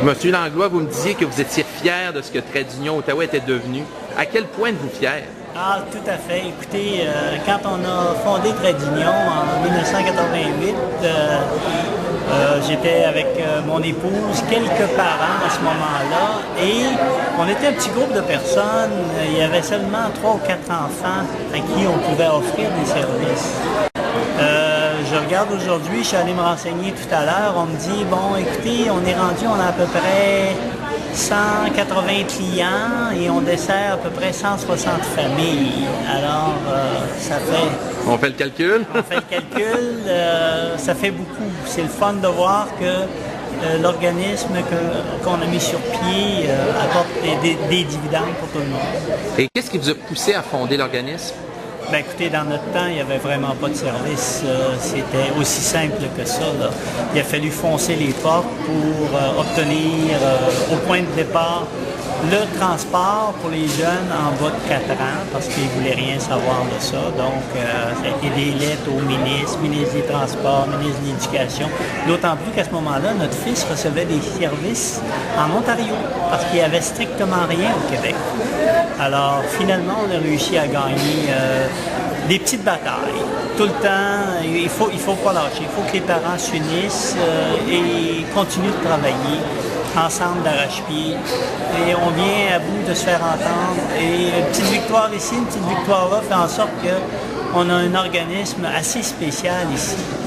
Monsieur Langlois, vous me disiez que vous étiez fier de ce que Trait d'Union Ottawa était devenu. À quel point êtes-vous fier? Ah, tout à fait. Écoutez, quand on a fondé Trait d'Union en 1988, j'étais avec mon épouse, quelques parents à ce moment-là, et on était un petit groupe de personnes. Il y avait seulement 3 ou 4 enfants à qui on pouvait offrir des services. Je regarde aujourd'hui, je suis allé me renseigner tout à l'heure, on me dit, bon, écoutez, on est rendu, on a à peu près 180 clients et on dessert à peu près 160 familles. Alors, ça fait... On fait le calcul? On fait le calcul, ça fait beaucoup. C'est le fun de voir que l'organisme qu'on a mis sur pied apporte des dividendes pour tout le monde. Et qu'est-ce qui vous a poussé à fonder l'organisme? Bien, écoutez, dans notre temps, il n'y avait vraiment pas de service. C'était aussi simple que ça, là. Il a fallu foncer les portes pour obtenir au point de départ le transport pour les jeunes en bas de 4 ans, parce qu'ils ne voulaient rien savoir de ça. Donc, ça a été des lettres au ministre des Transports, ministre de l'Éducation. D'autant plus qu'à ce moment-là, notre fils recevait des services en Ontario, parce qu'il n'y avait strictement rien au Québec. Alors, finalement, on a réussi à gagner des petites batailles. Tout le temps, il faut pas lâcher. Il faut que les parents s'unissent et continuent de travailler ensemble d'arrache-pied. Et on vient à bout de se faire entendre. Et une petite victoire ici, une petite victoire là, fait en sorte qu'on a un organisme assez spécial ici.